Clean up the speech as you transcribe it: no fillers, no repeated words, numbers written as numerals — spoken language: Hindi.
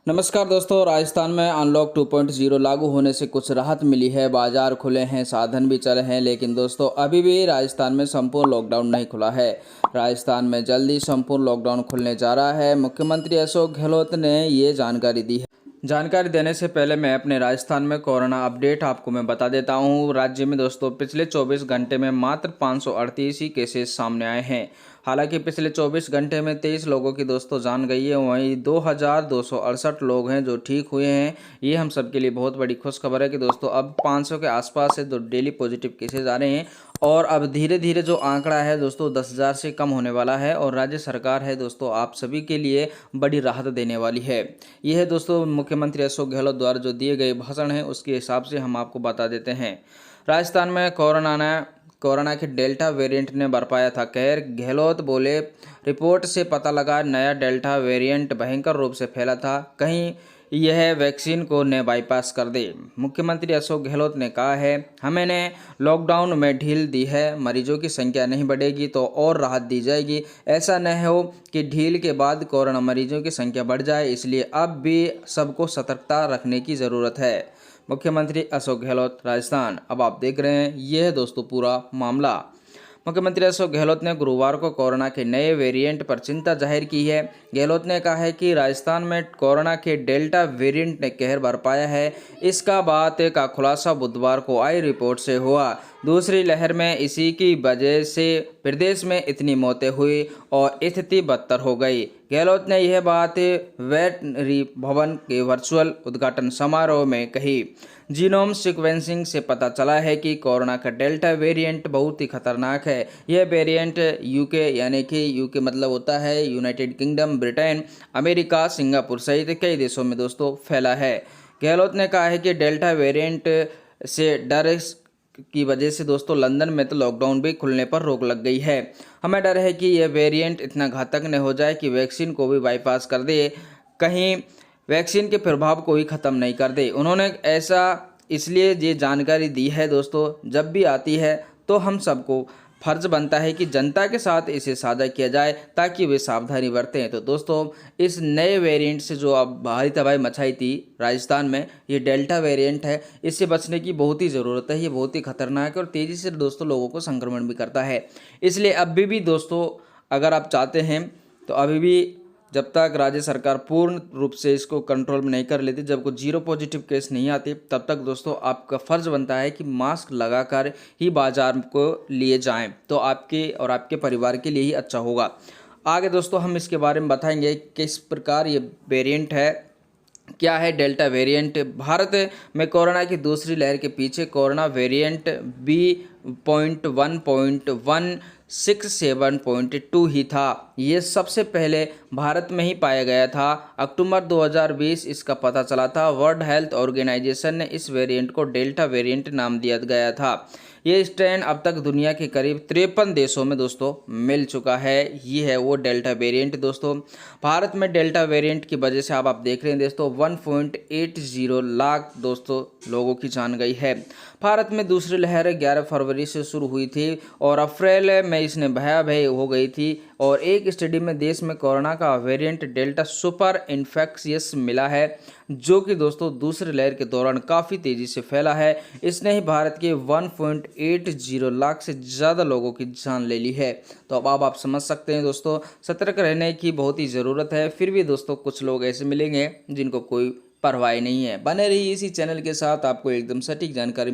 नमस्कार दोस्तों। राजस्थान में अनलॉक 2.0 लागू होने से कुछ राहत मिली है। बाजार खुले हैं, साधन भी चले हैं, लेकिन दोस्तों अभी भी राजस्थान में संपूर्ण लॉकडाउन नहीं खुला है। राजस्थान में जल्दी संपूर्ण लॉकडाउन खुलने जा रहा है। मुख्यमंत्री अशोक गहलोत ने ये जानकारी दी है। जानकारी देने से पहले मैं अपने राजस्थान में कोरोना अपडेट आपको मैं बता देता हूँ। राज्य में दोस्तों पिछले 24 घंटे में मात्र 538 ही केसेस सामने आए हैं। हालांकि पिछले 24 घंटे में 23 लोगों की दोस्तों जान गई है। वहीं 2268 लोग हैं जो ठीक हुए हैं। ये हम सबके लिए बहुत बड़ी खुशखबर है कि दोस्तों अब 500 के आसपास से डेली पॉजिटिव केसेज आ रहे हैं और अब धीरे धीरे जो आंकड़ा है दोस्तों 10,000 से कम होने वाला है। और राज्य सरकार है दोस्तों आप सभी के लिए बड़ी राहत देने वाली है। यह है दोस्तों मुख्यमंत्री अशोक गहलोत द्वारा जो दिए गए भाषण है उसके हिसाब से हम आपको बता देते हैं। राजस्थान में कोरोना के डेल्टा वेरिएंट ने बरपाया था कहर। गहलोत बोले, रिपोर्ट से पता लगा नया डेल्टा वेरिएंट भयंकर रूप से फैला था, कहीं यह वैक्सीन को न बाईपास कर दे। मुख्यमंत्री अशोक गहलोत ने कहा है, हमने लॉकडाउन में ढील दी है, मरीजों की संख्या नहीं बढ़ेगी तो और राहत दी जाएगी। ऐसा न हो कि ढील के बाद कोरोना मरीजों की संख्या बढ़ जाए, इसलिए अब भी सबको सतर्कता रखने की ज़रूरत है। मुख्यमंत्री अशोक गहलोत राजस्थान। अब आप देख रहे हैं यह है दोस्तों पूरा मामला। मुख्यमंत्री अशोक गहलोत ने गुरुवार को कोरोना के नए वेरिएंट पर चिंता जाहिर की है। गहलोत ने कहा है कि राजस्थान में कोरोना के डेल्टा वेरिएंट ने कहर बरपाया है। इसका बात का खुलासा बुधवार को आई रिपोर्ट से हुआ। दूसरी लहर में इसी की वजह से प्रदेश में इतनी मौतें हुई और स्थिति बदतर हो गई। गहलोत ने यह बात वेटनरी भवन के वर्चुअल उद्घाटन समारोह में कही। जीनोम सीक्वेंसिंग से पता चला है कि कोरोना का डेल्टा वेरिएंट बहुत ही खतरनाक है। यह वेरिएंट यूके यानी कि यूके मतलब होता है United kingdom, Britain, America, Singapore सहित कई देशों में दोस्तों फैला है। गहलोत ने कहा है कि डेल्टा वेरिएंट से डर की वजह से दोस्तों लंदन में तो लॉकडाउन भी खुलने पर रोक लग गई है। हमें डर है कि यह वेरिएंट इतना घातक न हो जाए कि वैक्सीन को भी बाईपास कर दे, कहीं वैक्सीन के प्रभाव को ही ख़त्म नहीं कर दे। उन्होंने ऐसा इसलिए ये जानकारी दी है दोस्तों, जब भी आती है तो हम सबको फर्ज बनता है कि जनता के साथ इसे साझा किया जाए ताकि वे सावधानी बरतें। तो दोस्तों इस नए वेरिएंट से जो अब भारी तबाही मचाई थी राजस्थान में, ये डेल्टा वेरिएंट है, इससे बचने की बहुत ही ज़रूरत है। ये बहुत ही खतरनाक है और तेज़ी से दोस्तों लोगों को संक्रमण भी करता है। इसलिए अभी भी दोस्तों अगर आप चाहते हैं तो अभी भी जब तक राज्य सरकार पूर्ण रूप से इसको कंट्रोल में नहीं कर लेती, जब को 0 पॉजिटिव केस नहीं आती, तब तक दोस्तों आपका फ़र्ज़ बनता है कि मास्क लगाकर ही बाजार को लिए जाएं, तो आपके और आपके परिवार के लिए ही अच्छा होगा। आगे दोस्तों हम इसके बारे में बताएंगे किस प्रकार ये वेरिएंट है, क्या है डेल्टा वेरिएंट। भारत में कोरोना की दूसरी लहर के पीछे कोरोना वेरिएंट B.1.167.2 ही था। ये सबसे पहले भारत में ही पाया गया था। अक्टूबर 2020 इसका पता चला था। वर्ल्ड हेल्थ ऑर्गेनाइजेशन ने इस वेरिएंट को डेल्टा वेरिएंट नाम दिया गया था। ये स्ट्रेन अब तक दुनिया के करीब 53 देशों में दोस्तों मिल चुका है। ये है वो डेल्टा वेरिएंट दोस्तों। भारत में डेल्टा वेरिएंट की वजह से अब आप देख रहे हैं दोस्तों 1.80 लाख दोस्तों लोगों की जान गई है। भारत में दूसरी लहर 11 फरवरी से शुरू हुई थी और अप्रैल में इसने भयावह हो गई थी। और एक स्टडी में देश में कोरोना का वेरिएंट डेल्टा सुपर इन्फेक्शियस मिला है, जो कि दोस्तों दूसरी लहर के दौरान काफ़ी तेज़ी से फैला है। इसने ही भारत के 1.80 लाख से ज़्यादा लोगों की जान ले ली है। तो अब आप समझ सकते हैं दोस्तों सतर्क रहने की बहुत ही ज़रूरत है। फिर भी दोस्तों कुछ लोग ऐसे मिलेंगे जिनको कोई परवाह नहीं है। बने रहिए इसी चैनल के साथ, आपको एकदम सटीक जानकारी